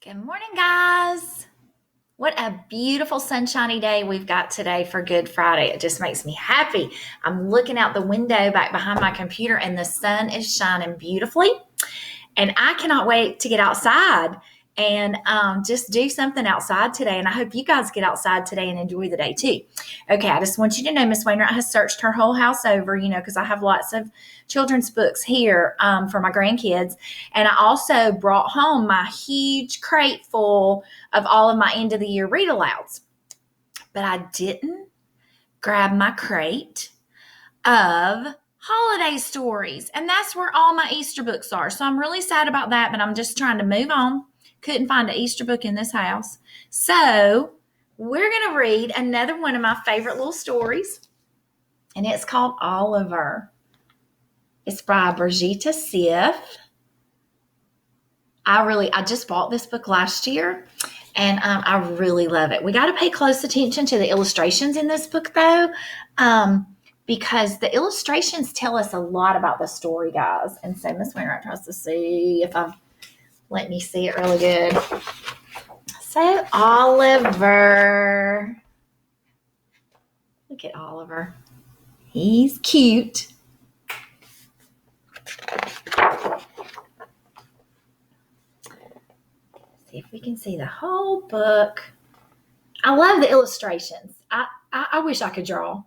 Good morning, guys. What a beautiful sunshiny day we've got today for Good Friday. It just makes me happy. I'm looking out the window back behind my computer and the sun is shining beautifully. And I cannot wait to get outside and just do something outside today. And I hope you guys get outside today and enjoy the day too. Okay, I just want you to know Miss Wainwright has searched her whole house over, because I have lots of children's books here for my grandkids. And I also brought home my huge crate full of all of my end of the year read alouds. But I didn't grab my crate of holiday stories. And that's where all my Easter books are. So I'm really sad about that, but I'm just trying to move on. Couldn't find an Easter book in this house. So we're going to read another one of my favorite little stories. And it's called Oliver. It's by Birgitte Sif. I just bought this book last year. And I really love it. We got to pay close attention to the illustrations in this book, though. Because the illustrations tell us a lot about the story, guys. And so Miss Wainwright tries to see if I've let me see it really good. So Oliver. Look at Oliver. He's cute. See if we can see the whole book. I love the illustrations. I wish I could draw.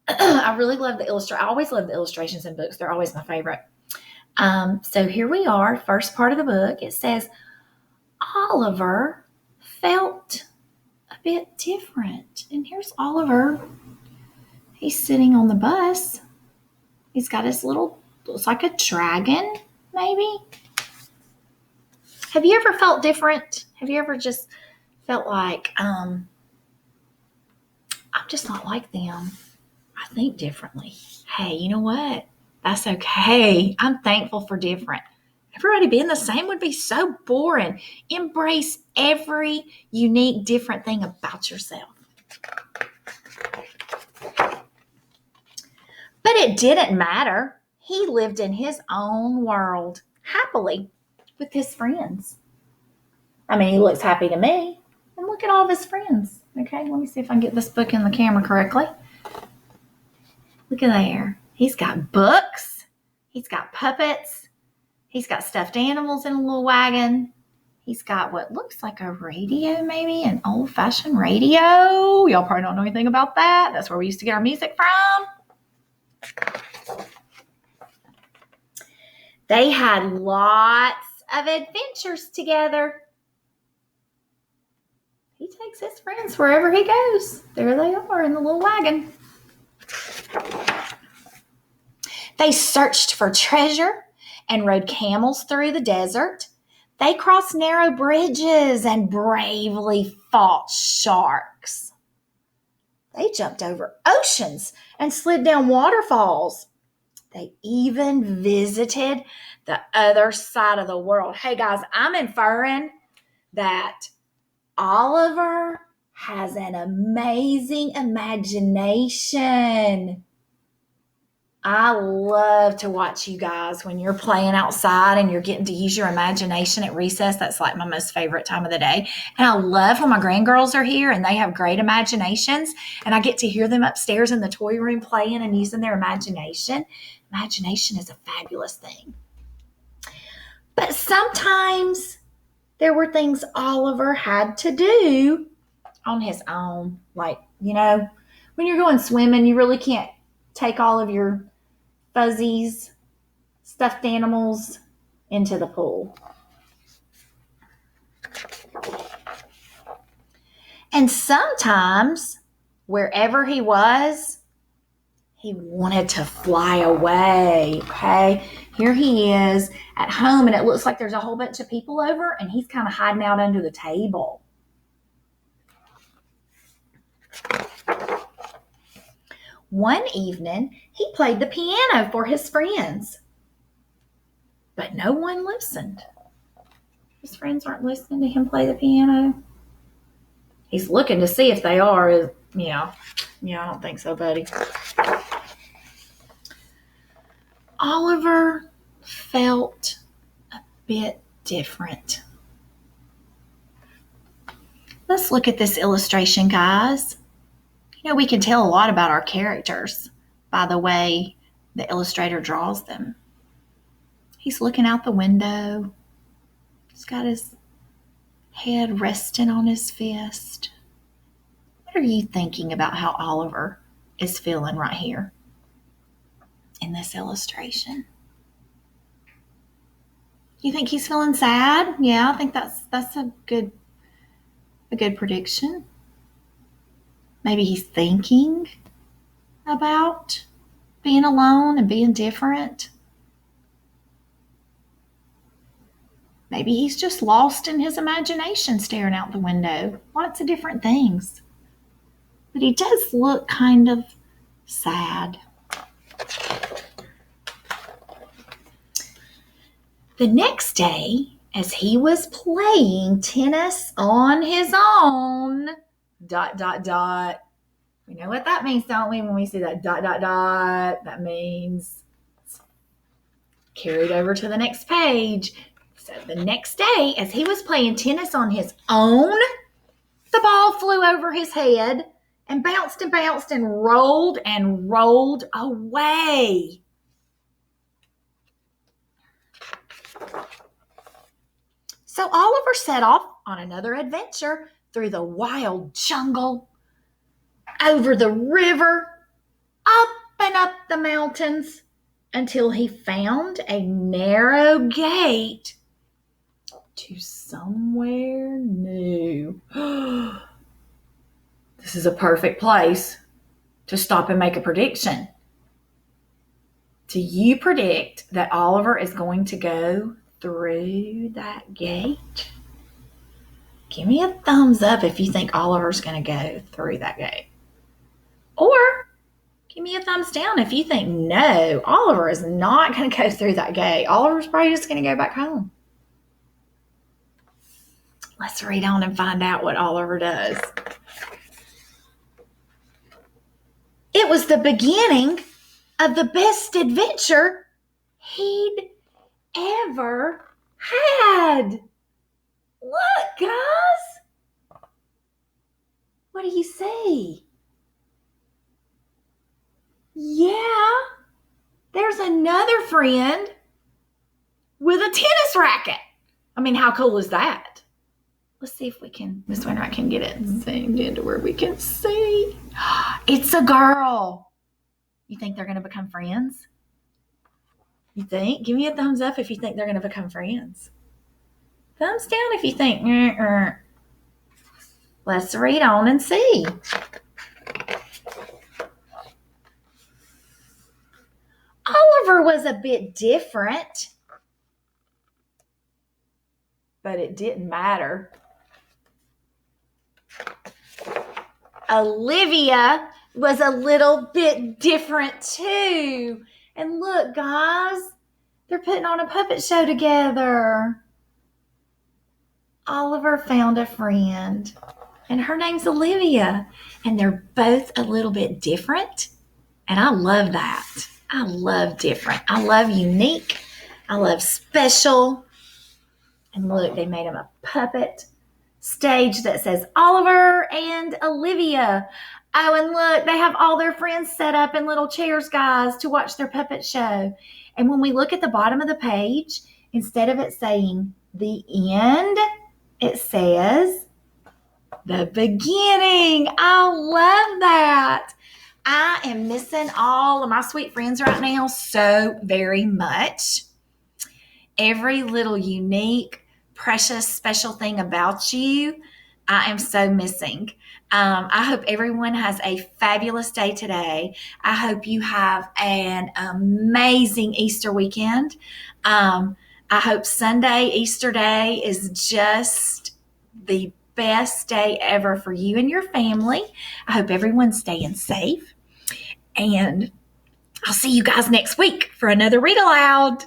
I really love the illustration. I always love the illustrations in books. They're always my favorite. So here we are. First part of the book. It says, Oliver felt a bit different. And here's Oliver. He's sitting on the bus. He's got his little, looks like a dragon, maybe. Have you ever felt different? Have you ever just felt like, I'm just not like them? I think differently. Hey, you know what? That's okay. I'm thankful for different. Everybody being the same would be so boring. Embrace every unique, different thing about yourself. But it didn't matter. He lived in his own world, happily, with his friends. I mean, he looks happy to me. And look at all of his friends. Okay, let me see if I can get this book in the camera correctly. Look at there. He's got books. He's got puppets. He's got stuffed animals in a little wagon. He's got what looks like a radio, maybe an old-fashioned radio. Y'all probably don't know anything about that. That's where we used to get our music from. They had lots of adventures together. He takes his friends wherever he goes. There they are in the little wagon. They searched for treasure and rode camels through the desert. They crossed narrow bridges and bravely fought sharks. They jumped over oceans and slid down waterfalls. They even visited the other side of the world. Hey, guys, I'm inferring that Oliver has an amazing imagination. I love to watch you guys when you're playing outside and you're getting to use your imagination at recess. That's like my most favorite time of the day. And I love when my grandgirls are here and they have great imaginations and I get to hear them upstairs in the toy room playing and using their imagination. Imagination is a fabulous thing. But sometimes there were things Oliver had to do on his own. Like, when you're going swimming, you really can't take all of your fuzzies, stuffed animals into the pool. And sometimes, wherever he was, he wanted to fly away, okay? Here he is at home, and it looks like there's a whole bunch of people over, and he's kind of hiding out under the table. One evening, he played the piano for his friends, but no one listened. His friends aren't listening to him play the piano. He's looking to see if they are. Yeah, I don't think so, buddy. Oliver felt a bit different. Let's look at this illustration, guys. You know, we can tell a lot about our characters by the way the illustrator draws them. He's looking out the window. He's got his head resting on his fist. What are you thinking about how Oliver is feeling right here in this illustration? You think he's feeling sad? Yeah, I think that's a good prediction. Maybe he's thinking about being alone and being different. Maybe he's just lost in his imagination staring out the window. Lots of different things. But he does look kind of sad. The next day, as he was playing tennis on his own, ... We know what that means, don't we? When we see that ... that means it's carried over to the next page. So the next day, as he was playing tennis on his own, the ball flew over his head and bounced and rolled away. So Oliver set off on another adventure through the wild jungle, over the river, up and up the mountains, until he found a narrow gate to somewhere new. This is a perfect place to stop and make a prediction. Do you predict that Oliver is going to go through that gate? Give me a thumbs up if you think Oliver's going to go through that gate. Or give me a thumbs down if you think, no, Oliver is not going to go through that gate. Oliver's probably just going to go back home. Let's read on and find out what Oliver does. It was the beginning of the best adventure he'd ever had. Look, guys. What do you see? Yeah, there's another friend with a tennis racket. I mean, how cool is that? Let's see if Miss Wainwright can get it zoomed into where we can see. It's a girl. You think they're going to become friends? You think? Give me a thumbs up if you think they're going to become friends. Thumbs down if you think, Let's read on and see. Oliver was a bit different, but it didn't matter. Olivia was a little bit different too. And look, guys, they're putting on a puppet show together. Oliver found a friend, and her name's Olivia, and they're both a little bit different, and I love that. I love different. I love unique. I love special. And look, they made him a puppet stage that says Oliver and Olivia. Oh, and look, they have all their friends set up in little chairs, guys, to watch their puppet show. And when we look at the bottom of the page, instead of it saying the end, it says the beginning. I love that. I am missing all of my sweet friends right now so very much. Every little unique, precious, special thing about you, I am so missing. I hope everyone has a fabulous day today. I hope you have an amazing Easter weekend. I hope Sunday, Easter Day, is just the best day ever for you and your family. I hope everyone's staying safe. And I'll see you guys next week for another Read Aloud.